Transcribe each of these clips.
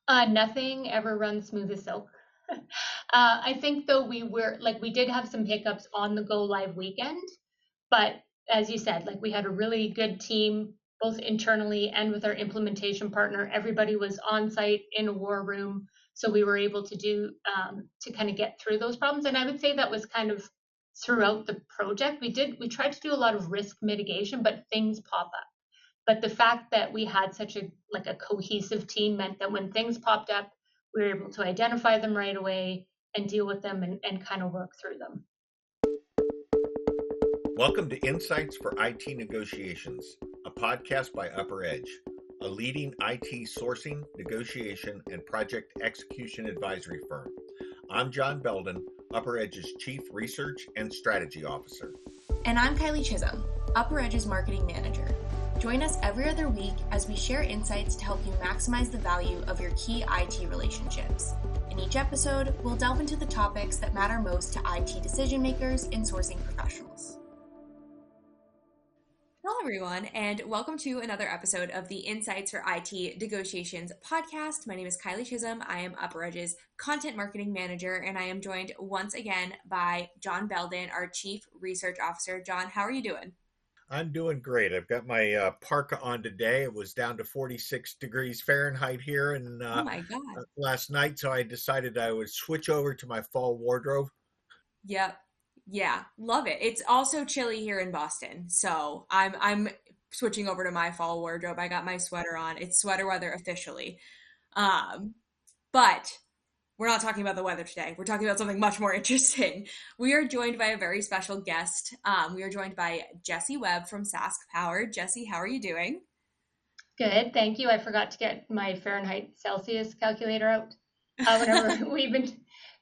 Nothing ever runs smooth as silk. I think though we did have some hiccups on the go live weekend, but as you said, like we had a really good team, both internally and with our implementation partner. Everybody was on site in a war room, so we were able to kind of get through those problems. And I would say that was kind of throughout the project. We tried to do a lot of risk mitigation, but things pop up. But the fact that we had such a cohesive team meant that when things popped up, we were able to identify them right away and deal with them and kind of work through them. Welcome to Insights for IT Negotiations, a podcast by UpperEdge, a leading IT sourcing, negotiation, and project execution advisory firm. I'm John Belden, UpperEdge's Chief Research and Strategy Officer. And I'm Kylie Chisholm, UpperEdge's Marketing Manager. Join us every other week as we share insights to help you maximize the value of your key IT relationships. In each episode, we'll delve into the topics that matter most to IT decision makers and sourcing professionals. Hello, everyone, and welcome to another episode of the Insights for IT Negotiations podcast. My name is Kylie Chisholm. I am UpperEdge's Content Marketing Manager, and I am joined once again by John Belden, our Chief Research Officer. John, how are you doing? I'm doing great. I've got my parka on today. It was down to 46 degrees Fahrenheit here and Oh my God. last night, so I decided I would switch over to my fall wardrobe. Yep. Yeah, love it. It's also chilly here in Boston, so I'm switching over to my fall wardrobe. I got my sweater on. It's sweater weather officially. But we're not talking about the weather today. We're talking about something much more interesting. We are joined by a very special guest. We are joined by Jesse Webb from SaskPower. Jesse, how are you doing? Good, thank you. I forgot to get my Fahrenheit Celsius calculator out.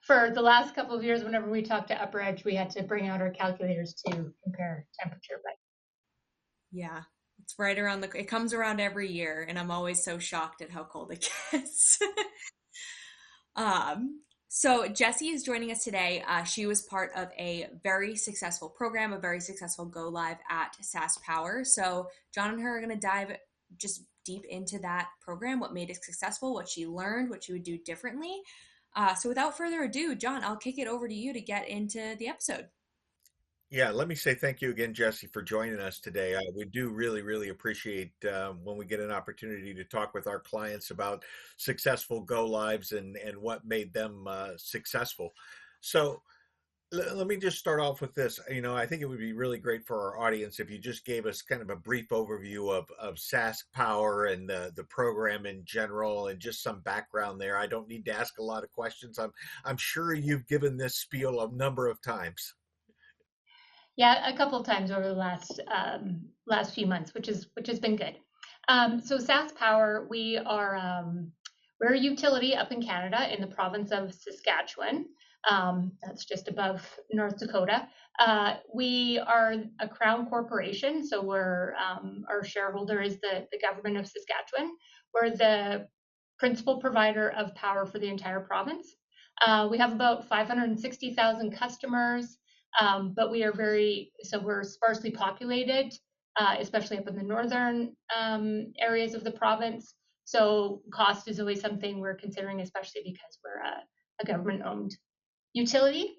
For the last couple of years, whenever we talked to UpperEdge, we had to bring out our calculators to compare temperature. But yeah, it's right around it comes around every year, and I'm always so shocked at how cold it gets. So Jessie is joining us today. She was part of a very successful program, a very successful go live at SaskPower. So John and her are going to dive just deep into that program, what made it successful, what she learned, what she would do differently. So without further ado, John, I'll kick it over to you to get into the episode. Yeah, let me say thank you again, Jesse, for joining us today. We do really appreciate when we get an opportunity to talk with our clients about successful go lives and what made them successful. So let me just start off with this. I think it would be really great for our audience if you just gave us kind of a brief overview of SaskPower and the program in general and just some background there. I don't need to ask a lot of questions. I'm sure you've given this spiel a number of times. yeah, a couple of times over the last few months, which has been good. So SaskPower, we're a utility up in Canada in the province of Saskatchewan. That's just above North Dakota. We are a crown corporation, so our shareholder is the government of Saskatchewan. We're the principal provider of power for the entire province. We have about 560,000 customers, but we're sparsely populated, especially up in the northern areas of the province. So cost is always something we're considering, especially because we're a government-owned utility.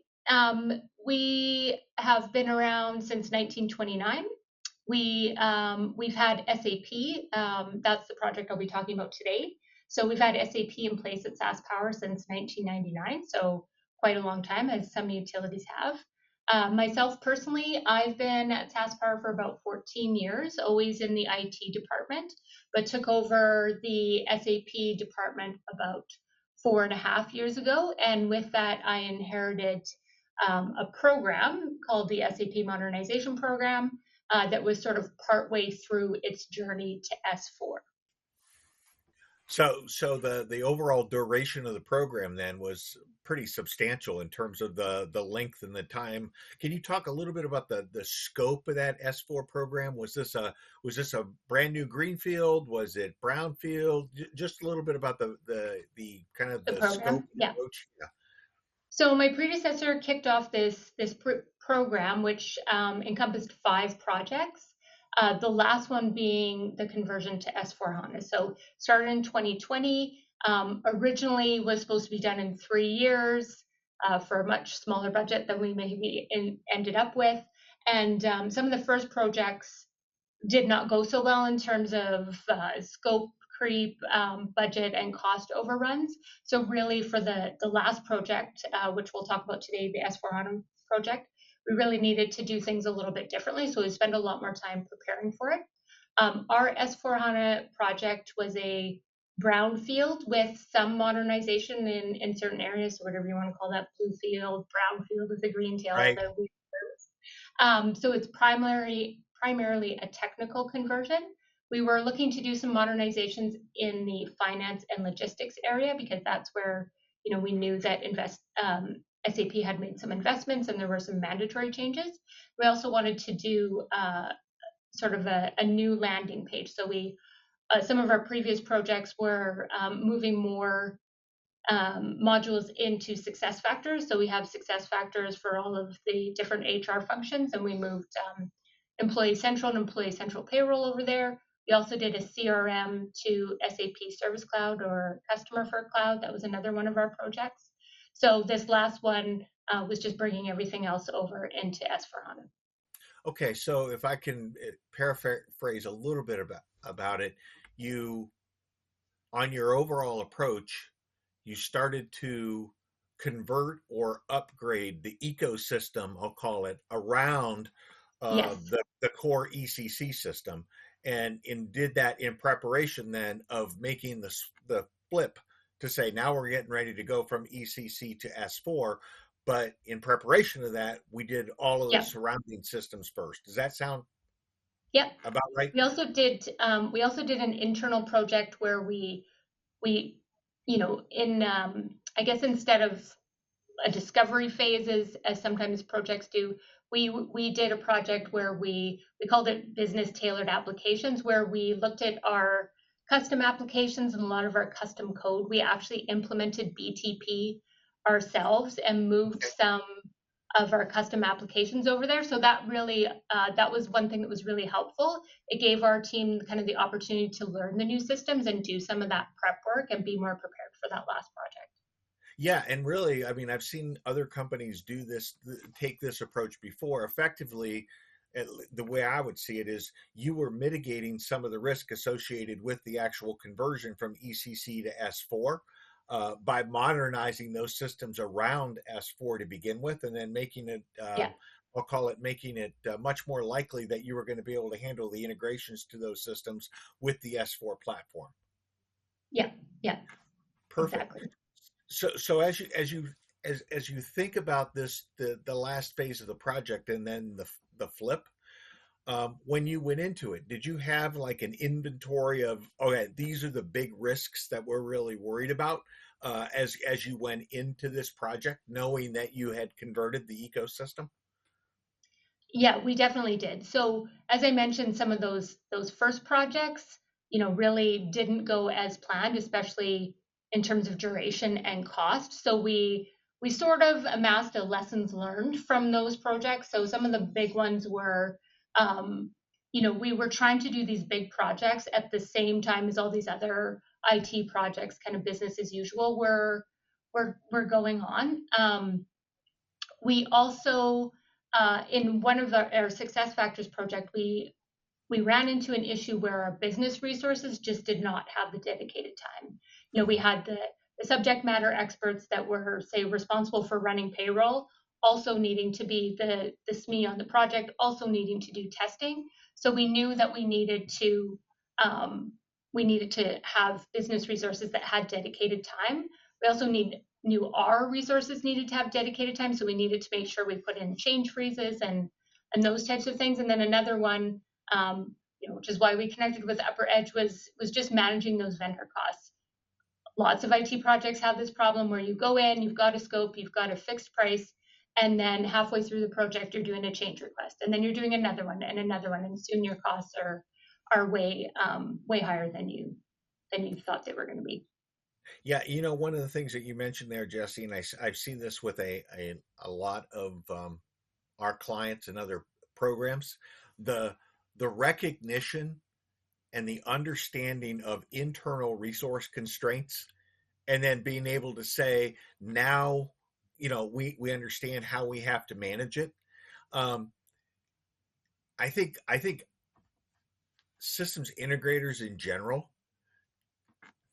We have been around since 1929. We've had SAP. That's the project I'll be talking about today. So we've had SAP in place at SaskPower since 1999. So quite a long time, as some utilities have. Myself personally, I've been at SaskPower for about 14 years, always in the IT department, but took over the SAP department about 4.5 years ago. And with that, I inherited a program called the SAP Modernization Program that was sort of partway through its journey to S4. So the overall duration of the program then was pretty substantial in terms of the length and the time. Can you talk a little bit about the scope of that S4 program? Was this a brand new greenfield? Was it brownfield? Just a little bit about the kind of the scope. Yeah. Approach. Yeah. So my predecessor kicked off this program, which encompassed 5 projects. The last one being the conversion to S4HANA. So started in 2020. Originally was supposed to be done in 3 years for a much smaller budget than we maybe ended up with. And some of the first projects did not go so well in terms of scope creep, budget, and cost overruns. So really for the last project, which we'll talk about today, the S4HANA project, we really needed to do things a little bit differently. So we spent a lot more time preparing for it. Our S4HANA project was a brownfield with some modernization in certain areas, so whatever you want to call that, blue field, brown field with a green tail. Right. So it's primarily a technical conversion. We were looking to do some modernizations in the finance and logistics area because that's where we knew that SAP had made some investments and there were some mandatory changes. We also wanted to do sort of a new landing page. So some of our previous projects were moving more modules into success factors. So we have success factors for all of the different HR functions, and we moved Employee Central and Employee Central Payroll over there. We also did a CRM to SAP Service Cloud or Customer for Cloud. That was another one of our projects. So this last one was just bringing everything else over into S4HANA. Okay, so if I can paraphrase a little bit about it, you, on your overall approach, you started to convert or upgrade the ecosystem, I'll call it, around Yes. the core ECC system, and did that in preparation then of making the flip to say now we're getting ready to go from ECC to S4. But in preparation of that, we did all of the Yep. surrounding systems first. Does that sound Yep. about right? We also did an internal project where we I guess instead of a discovery phase as sometimes projects do, we did a project where we called it business tailored applications, where we looked at our custom applications and a lot of our custom code. We actually implemented BTP ourselves and moved some of our custom applications over there. So that really, that was one thing that was really helpful. It gave our team kind of the opportunity to learn the new systems and do some of that prep work and be more prepared for that last project. Yeah, and really, I mean, I've seen other companies do this, take this approach before. Effectively, the way I would see it is you were mitigating some of the risk associated with the actual conversion from ECC to S4 by modernizing those systems around S4 to begin with, and then making it, Yeah. I'll call it, making it much more likely that you were going to be able to handle the integrations to those systems with the S4 platform. Yeah. Yeah. Perfect. Exactly. So as you think about this, the last phase of the project and then the flip, when you went into it, did you have like an inventory of, okay, these are the big risks that we're really worried about as you went into this project, knowing that you had converted the ecosystem? Yeah, we definitely did. So as I mentioned, some of those first projects, really didn't go as planned, especially in terms of duration and cost. So we sort of amassed a lessons learned from those projects. So some of the big ones were, we were trying to do these big projects at the same time as all these other IT projects, kind of business as usual, were going on. We also in one of our success factors project, we ran into an issue where our business resources just did not have the dedicated time. We had the subject matter experts that were, say, responsible for running payroll, also needing to be the SME on the project, also needing to do testing. So we knew that we needed to have business resources that had dedicated time. We also knew our resources needed to have dedicated time, so we needed to make sure we put in change freezes and those types of things. And then another one, which is why we connected with UpperEdge, was just managing those vendor costs. Lots of IT projects have this problem where you go in, you've got a scope, you've got a fixed price, and then halfway through the project, you're doing a change request, and then you're doing another one, and soon your costs are way higher than you thought they were going to be. Yeah, one of the things that you mentioned there, Jesse, and I've seen this with a lot of our clients and other programs, the recognition and the understanding of internal resource constraints and then being able to say, now, we understand how we have to manage it. Um, I think systems integrators in general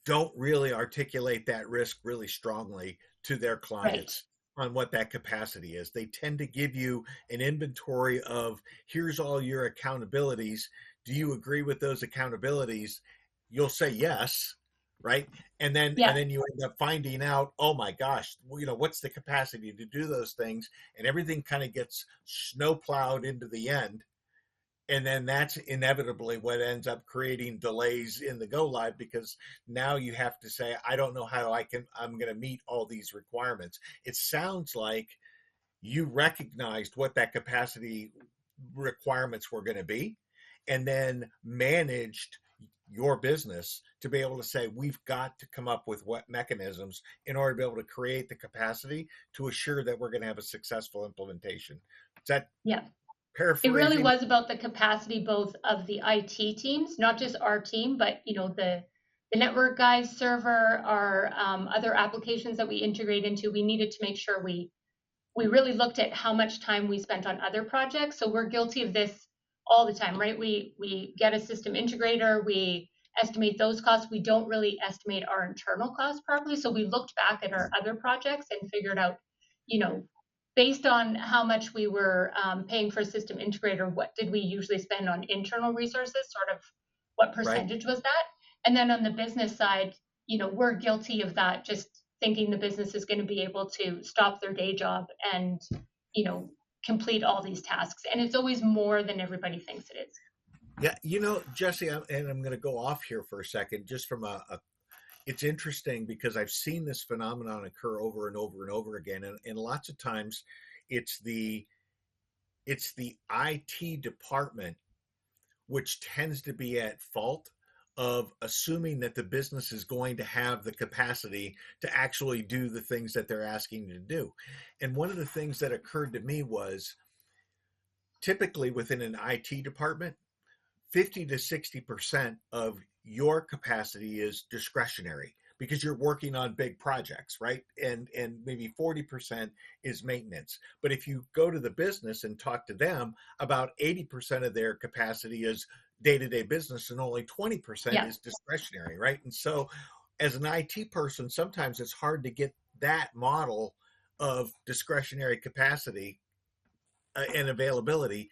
don't really articulate that risk really strongly to their Right. clients on what that capacity is. They tend to give you an inventory of, here's all your accountabilities. Do you agree with those accountabilities? You'll say yes, right? And then Yeah. you end up finding out, oh my gosh, what's the capacity to do those things? And everything kind of gets snowplowed into the end, and then that's inevitably what ends up creating delays in the go live, because now you have to say, I don't know how I'm going to meet all these requirements. It sounds like you recognized what that capacity requirements were going to be, and then managed your business to be able to say, we've got to come up with what mechanisms in order to be able to create the capacity to assure that we're going to have a successful implementation. Is that Yeah. It really paraphrasing? was about the capacity both of the IT teams, not just our team, but the network guys, server, our other applications that we integrate into. We needed to make sure we really looked at how much time we spent on other projects. So we're guilty of this all the time, right? We get a system integrator, we estimate those costs. We don't really estimate our internal costs properly. So we looked back at our other projects and figured out, you know, based on how much we were paying for a system integrator, what did we usually spend on internal resources, sort of what Right. percentage was that? And then on the business side, we're guilty of that, just thinking the business is going to be able to stop their day job and, you know, complete all these tasks. And it's always more than everybody thinks it is. Yeah, Jesse, and I'm going to go off here for a second, just from it's interesting because I've seen this phenomenon occur over and over and over again, and lots of times it's the IT department which tends to be at fault of assuming that the business is going to have the capacity to actually do the things that they're asking you to do. And one of the things that occurred to me was, typically within an IT department, 50 to 60% of your capacity is discretionary because you're working on big projects, right? And maybe 40% is maintenance. But if you go to the business and talk to them, about 80% of their capacity is day-to-day business and only 20% Yeah. is discretionary, right? And so as an IT person, sometimes it's hard to get that model of discretionary capacity and availability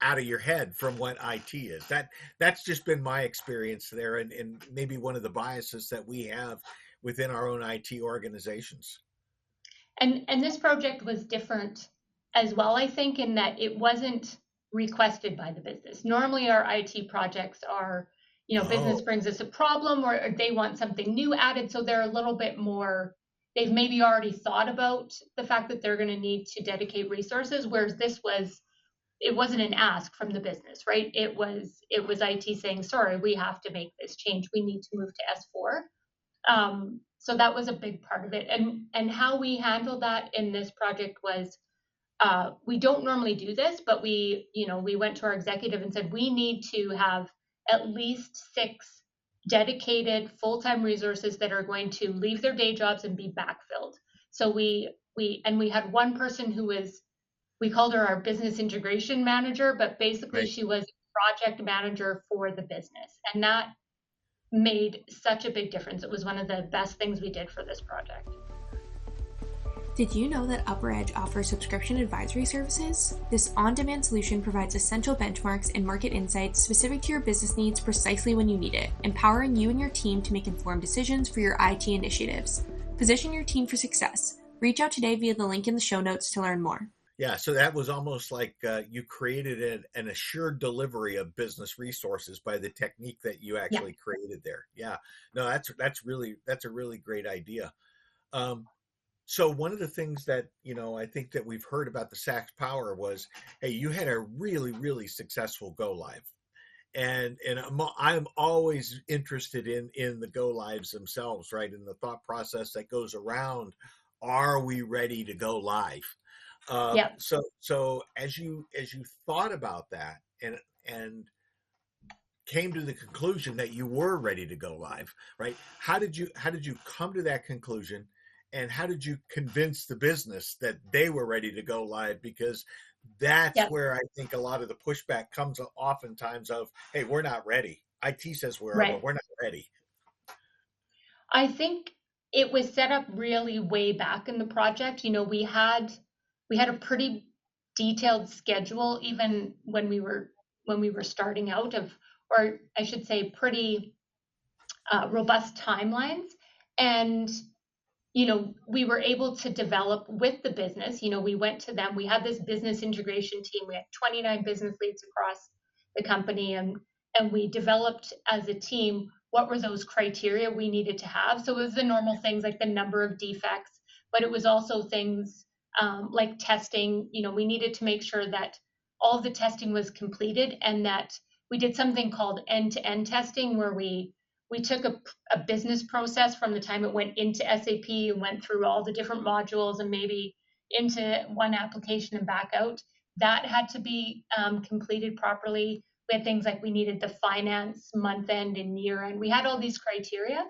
out of your head from what IT is. That's just been my experience there, and maybe one of the biases that we have within our own IT organizations. And this project was different as well, I think, in that it wasn't requested by the business. Normally our IT projects are, business Oh, brings us a problem or they want something new added. So they're a little bit more, they've maybe already thought about the fact that they're going to need to dedicate resources, whereas it wasn't an ask from the business, right? It was IT saying, sorry, we have to make this change. We need to move to S4. So that was a big part of it. And how we handled that in this project was, we don't normally do this, but we went to our executive and said, we need to have at least 6 dedicated full-time resources that are going to leave their day jobs and be backfilled. So we had one person who was, we called her our business integration manager, but basically right. she was project manager for the business. And that made such a big difference. It was one of the best things we did for this project. Did you know that UpperEdge offers subscription advisory services? This on-demand solution provides essential benchmarks and market insights specific to your business needs precisely when you need it, empowering you and your team to make informed decisions for your IT initiatives. Position your team for success. Reach out today via the link in the show notes to learn more. Yeah, so that was almost like you created an assured delivery of business resources by the technique that you actually created there. Yeah, no, that's a really great idea. So one of the things that I think that we've heard about the SaskPower was, hey, you had a really successful go live, and I'm always interested in the go lives themselves, right? In the thought process that goes around, are we ready to go live? Yeah. So as you thought about that, and came to the conclusion that you were ready to go live, right? How did you come to that conclusion, and how did you convince the business that they were ready to go live? Because that's Yep. where I think a lot of the pushback comes oftentimes of, hey, we're not ready. IT says we are, but Right. we're not ready. I think it was set up really way back in the project. We had a pretty detailed schedule even when we were starting out of, or I should say, pretty robust timelines. And we were able to develop with the business. We went to them. We had this business integration team. We had 29 business leads across the company, and we developed as a team what were those criteria we needed to have. So it was the normal things like the number of defects, but it was also things like testing. We needed to make sure that all of the testing was completed, and that we did something called end-to-end testing, where we took a business process from the time it went into SAP and went through all the different modules and maybe into one application and back out. That had to be completed properly. We had things like we needed the finance month end and year end. We had all these criteria.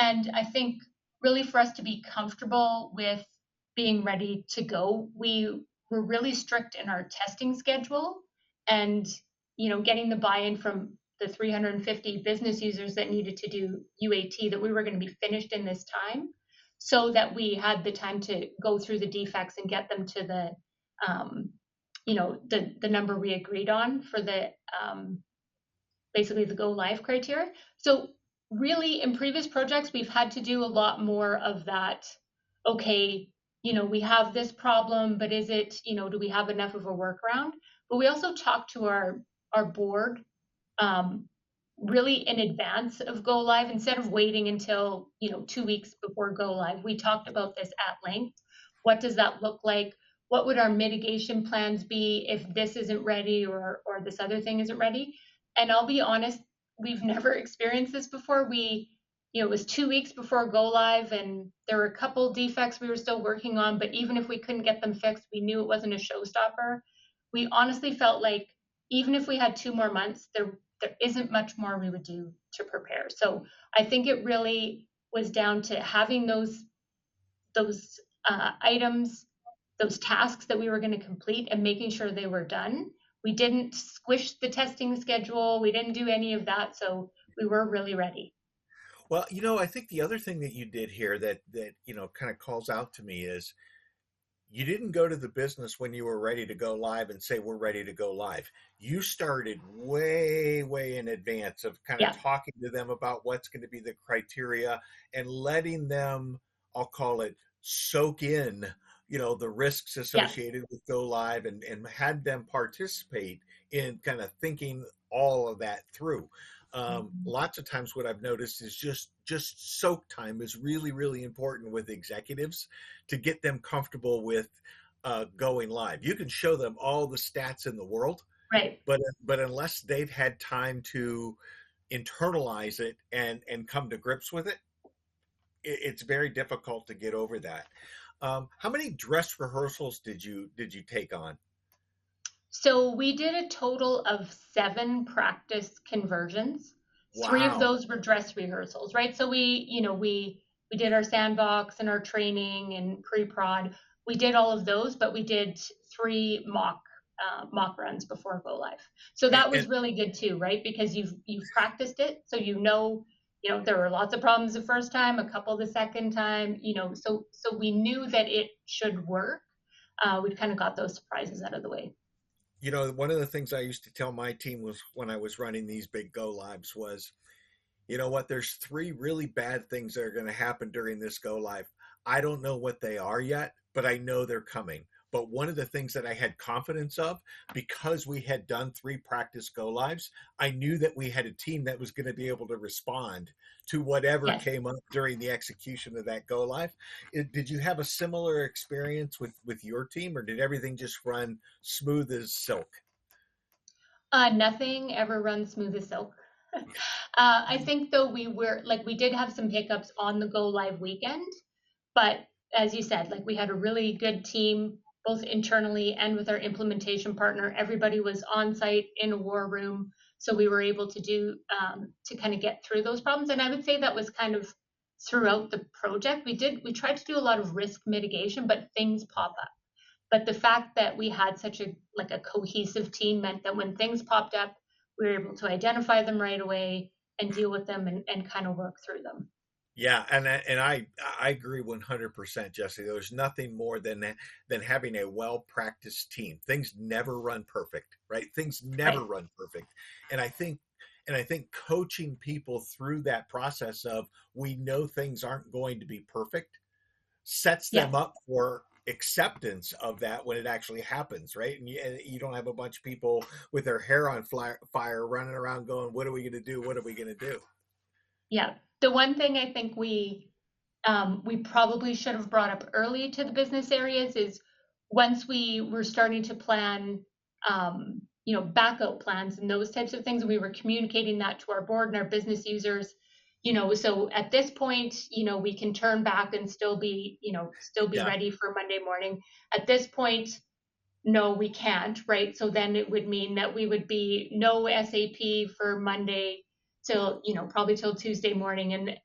And I think really for us to be comfortable with being ready to go, we were really strict in our testing schedule, and getting the buy-in from the 350 business users that needed to do UAT, that we were going to be finished in this time, so that we had the time to go through the defects and get them to the number we agreed on for the basically the go live criteria. So really, in previous projects, we've had to do a lot more of that. Okay, we have this problem, but is it, do we have enough of a workaround? But we also talked to our board um, really in advance of go live, instead of waiting until 2 weeks before go live. We talked about this at length. What does that look like? What would our mitigation plans be if this isn't ready, or this other thing isn't ready? And I'll be honest, we've never experienced this before. It was 2 weeks before go live, and there were a couple defects we were still working on, but even if we couldn't get them fixed, we knew it wasn't a showstopper. We honestly felt like even if we had 2 more months, there isn't much more we would do to prepare. So I think it really was down to having those items, those tasks that we were going to complete, and making sure they were done. We didn't squish the testing schedule. We didn't do any of that. So we were really ready. Well, I think the other thing that you did here that kind of calls out to me is, you didn't go to the business when you were ready to go live and say, we're ready to go live. You started way, way in advance of kind of Yeah. talking to them about what's going to be the criteria, and letting them, I'll call it, soak in, the risks associated with go live, and had them participate in kind of thinking all of that through. Lots of times what I've noticed is just soak time is really, really important with executives, to get them comfortable with going live. You can show them all the stats in the world, Right. but unless they've had time to internalize it and come to grips with it, it's very difficult to get over that. How many dress rehearsals did you take on? So we did a total of 7 practice conversions. 3 of Wow. those were dress rehearsals, right? So we did our sandbox and our training and pre-prod. We did all of those, but we did 3 mock runs before go live. So And, that was really good too, right? Because you've practiced it, so there were lots of problems the first time, a couple the second time, so we knew that it should work. We'd kind of got those surprises out of the way. one of the things I used to tell my team was, when I was running these big go lives, was, you know what, there's 3 really bad things that are going to happen during this go live. I don't know what they are yet, but I know they're coming. But one of the things that I had confidence of, because we had done 3 practice go lives, I knew that we had a team that was going to be able to respond to whatever Yes. came up during the execution of that go live. Did you have a similar experience with your team, or did everything just run smooth as silk? Nothing ever runs smooth as silk. I think though we did have some hiccups on the go live weekend, but as you said, we had a really good team, both internally and with our implementation partner. Everybody was on site in a war room. So we were able to do to kind of get through those problems. And I would say that was kind of throughout the project. We tried to do a lot of risk mitigation, but things pop up. But the fact that we had such a cohesive team meant that when things popped up, we were able to identify them right away and deal with them and kind of work through them. Yeah, and I agree 100%, Jesse. There's nothing more than having a well-practiced team. Things never run perfect, right? Things never Right. run perfect. And I think coaching people through that process of we know things aren't going to be perfect sets Yeah. them up for acceptance of that when it actually happens, right? And you don't have a bunch of people with their hair on fire running around going, "What are we going to do? What are we going to do?" Yeah. The one thing I think we probably should have brought up early to the business areas is once we were starting to plan, backup plans and those types of things, we were communicating that to our board and our business users. So at this point, we can turn back and still be Yeah, ready for Monday morning. At this point, no, we can't, right? So then it would mean that we would be no SAP for Monday till, probably till Tuesday morning. And,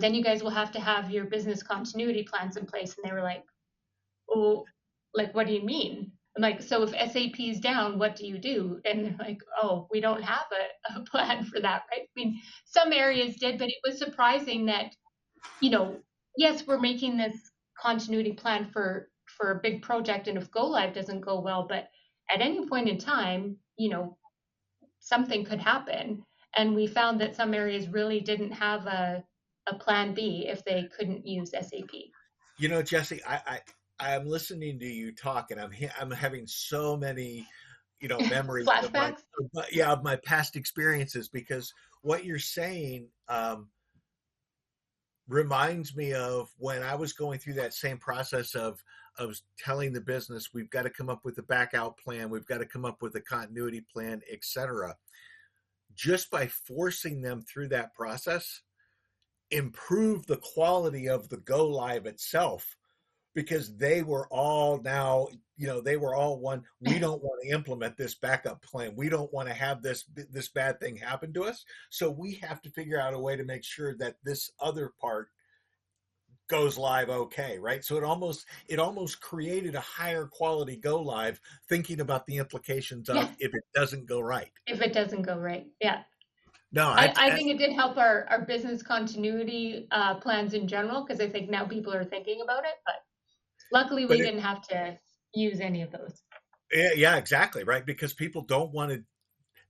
then you guys will have to have your business continuity plans in place. And they were like, oh, like, what do you mean? I'm like, so if SAP is down, what do you do? And they're like, oh, we don't have a plan for that, right? I mean, some areas did, but it was surprising that, yes, we're making this continuity plan for a big project, and if go live doesn't go well, but at any point in time, something could happen. And we found that some areas really didn't have a plan B if they couldn't use SAP. Jesse, I'm listening to you talk, and I'm having so many, memories of Flashbacks? of my past experiences because what you're saying reminds me of when I was going through that same process of telling the business we've got to come up with a back out plan, we've got to come up with a continuity plan, etc. Just by forcing them through that process, improve the quality of the go live itself because they were all now, they were all one. We don't want to implement this backup plan. We don't want to have this bad thing happen to us. So we have to figure out a way to make sure that this other part goes live okay, right? So it almost created a higher quality go live, thinking about the implications Yeah, of if it doesn't go right. if it doesn't go right. Yeah. No, I think it did help our business continuity plans in general, because I think now people are thinking about it, but luckily but we didn't have to use any of those. yeah, exactly, right? Because people don't want to,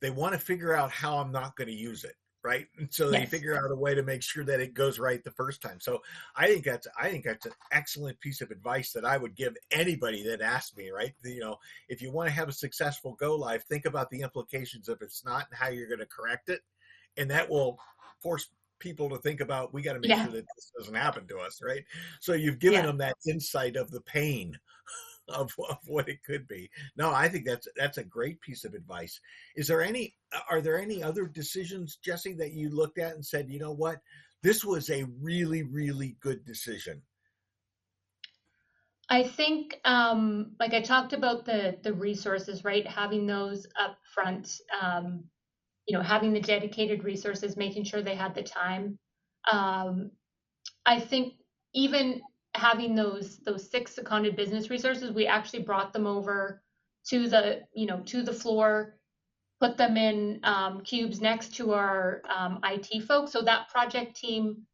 they want to figure out how I'm not going to use it, right? And so they Yes. figure out a way to make sure that it goes right the first time. So I think that's an excellent piece of advice that I would give anybody that asks me, right? If you want to have a successful go live, think about the implications if it's not and how you're going to correct it, and that will force people to think about we got to make Yeah. sure that this doesn't happen to us, right? So you've given Yeah. them that insight of the pain of what it could be. No, I think that's a great piece of advice. Are there any other decisions, Jesse, that you looked at and said, you know what, this was a really, really good decision? I think, like I talked about the resources, right? Having those up front, having the dedicated resources, making sure they had the time. Um, I think even having those six seconded business resources, we actually brought them over to the floor, put them in cubes next to our IT folks. So that project team,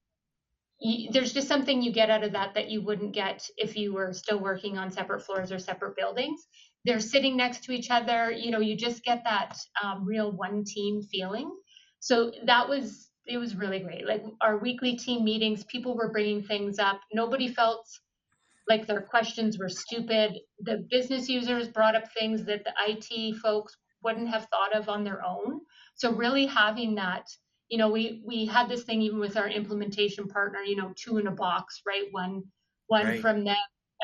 there's just something you get out of that you wouldn't get if you were still working on separate floors or separate buildings. They're sitting next to each other. You just get that real one team feeling. So it was really great. Like our weekly team meetings, people were bringing things up. Nobody felt like their questions were stupid. The business users brought up things that the IT folks wouldn't have thought of on their own. So really having that, we had this thing even with our implementation partner, two in a box, right? One Right. from them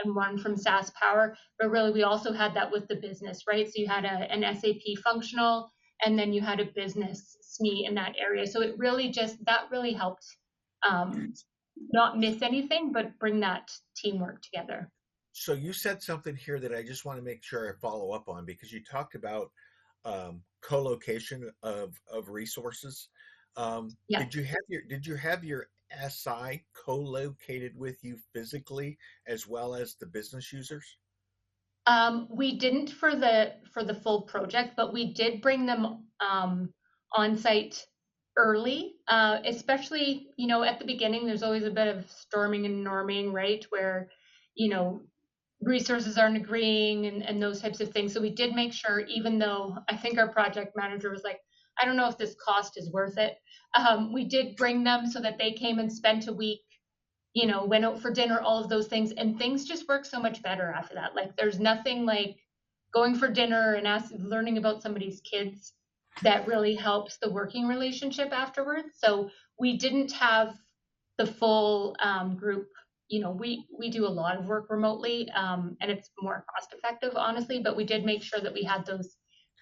and one from SaskPower. But really we also had that with the business, right? So you had an SAP functional and then you had a business SME in that area. So that really helped um, not miss anything, but bring that teamwork together. So you said something here that I just want to make sure I follow up on because you talked about co-location of resources. Yeah. Did you have your SI co-located with you physically as well as the business users? We didn't for the full project, but we did bring them on site early, especially, at the beginning, there's always a bit of storming and norming, right? Where, you know, resources aren't agreeing and those types of things. So we did make sure, even though I think our project manager was like, I don't know if this cost is worth it. We did bring them so that they came and spent a week, went out for dinner, all of those things. And things just work so much better after that. Like there's nothing like going for dinner and learning about somebody's kids that really helps the working relationship afterwards. So we didn't have the full group. We do a lot of work remotely, and it's more cost effective, honestly, but we did make sure that we had those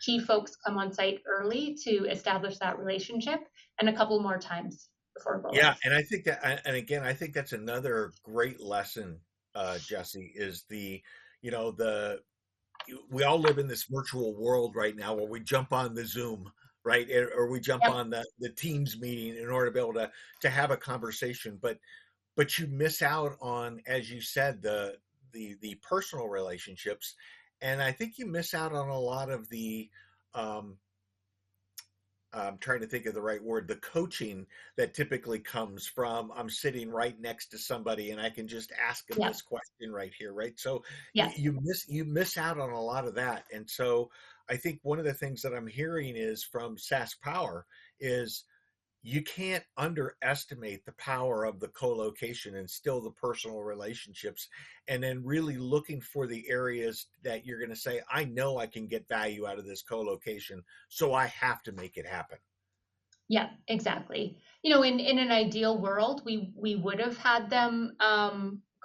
key folks come on site early to establish that relationship and a couple more times before go Yeah, live. and I think that, and again, I think that's another great lesson, Jesse, is you know, the we all live in this virtual world right now where we jump on the Zoom, right, or we jump Yep. on the Teams meeting in order to be able to have a conversation, but you miss out on, as you said, the personal relationships, and I think you miss out on a lot of um, I'm trying to think of the right word, the coaching that typically comes from I'm sitting right next to somebody and I can just ask them Yep. this question right here, right? So Yes. you miss out on a lot of that. And so I think one of the things that I'm hearing is from SaskPower is you can't underestimate the power of the co-location and still the personal relationships, and then really looking for the areas that you're going to say, I know I can get value out of this co-location, so I have to make it happen. Yeah, exactly. In an ideal world, we would have had them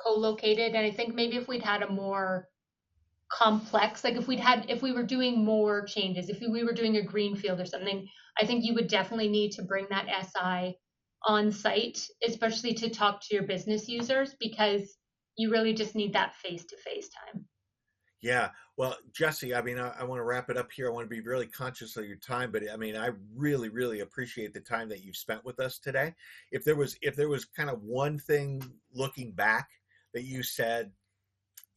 co-located, and I think maybe if we'd had a more complex, like if we were doing more changes, if we were doing a greenfield or something, I think you would definitely need to bring that SI on site, especially to talk to your business users, because you really just need that face-to-face time. Yeah. Well, Jesse, I mean, I want to wrap it up here. I want to be really conscious of your time, but I mean, I really, really appreciate the time that you've spent with us today. If there was kind of one thing looking back that you said,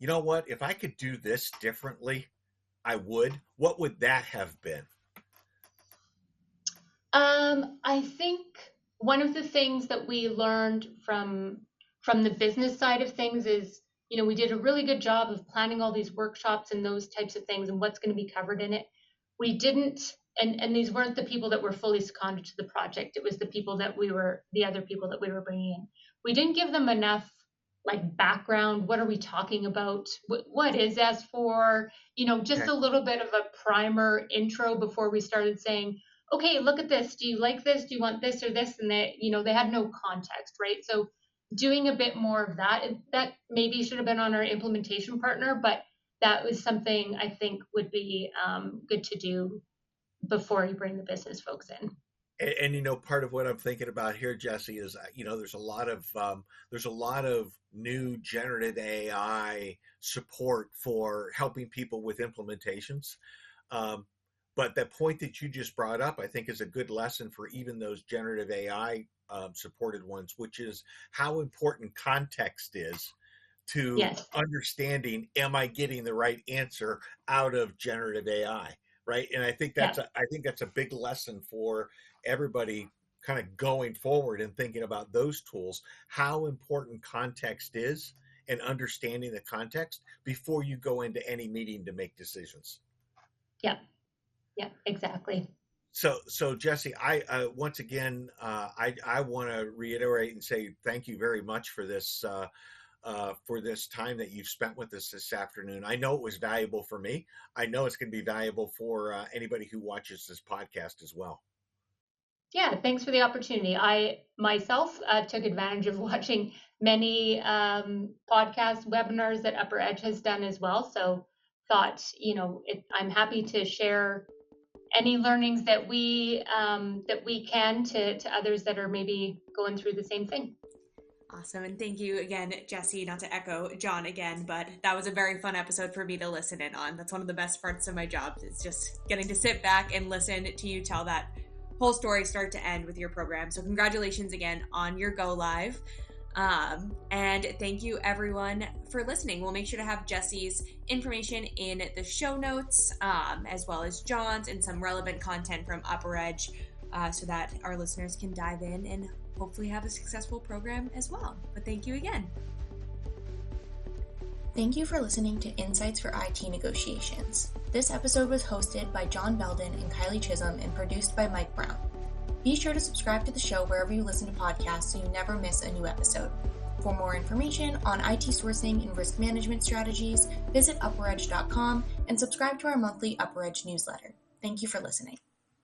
you know what, if I could do this differently, I would, what would that have been? I think one of the things that we learned from the business side of things is, we did a really good job of planning all these workshops and those types of things and what's going to be covered in it. We didn't, and these weren't the people that were fully seconded to the project. It was the other people that we were bringing in. We didn't give them enough like background. What are we talking about? What is S4? Just Okay. a little bit of a primer intro before we started saying, okay, look at this. Do you like this? Do you want this or this? And they had no context, right? So doing a bit more of that maybe should have been on our implementation partner, but that was something I think would be good to do before you bring the business folks in. And part of what I'm thinking about here, Jesse, is there's a lot of new generative AI support for helping people with implementations. Um, but the point that you just brought up, I think, is a good lesson for even those generative AI supported ones, which is how important context is to Yes. understanding, am I getting the right answer out of generative AI, right? And I think Yeah. that's a big lesson for everybody kind of going forward and thinking about those tools, how important context is and understanding the context before you go into any meeting to make decisions. Yeah. Yeah. Exactly. So Jesse, I once again, I want to reiterate and say thank you very much for this time that you've spent with us this afternoon. I know it was valuable for me. I know it's going to be valuable for anybody who watches this podcast as well. Yeah, thanks for the opportunity. I myself took advantage of watching many podcast webinars that UpperEdge has done as well. So thought, I'm happy to share any learnings that we can to others that are maybe going through the same thing. Awesome. And thank you again, Jesse, not to echo John again, but that was a very fun episode for me to listen in on. That's one of the best parts of my job. It's just getting to sit back and listen to you tell that whole story start to end with your program. So congratulations again on your go live. And thank you everyone for listening. We'll make sure to have Jesse's information in the show notes, as well as John's and some relevant content from UpperEdge, so that our listeners can dive in and hopefully have a successful program as well. But thank you again. Thank you for listening to Insights for IT Negotiations. This episode was hosted by John Belden and Kylie Chisholm and produced by Mike Brown. Be sure to subscribe to the show wherever you listen to podcasts so you never miss a new episode. For more information on IT sourcing and risk management strategies, visit UpperEdge.com and subscribe to our monthly UpperEdge newsletter. Thank you for listening.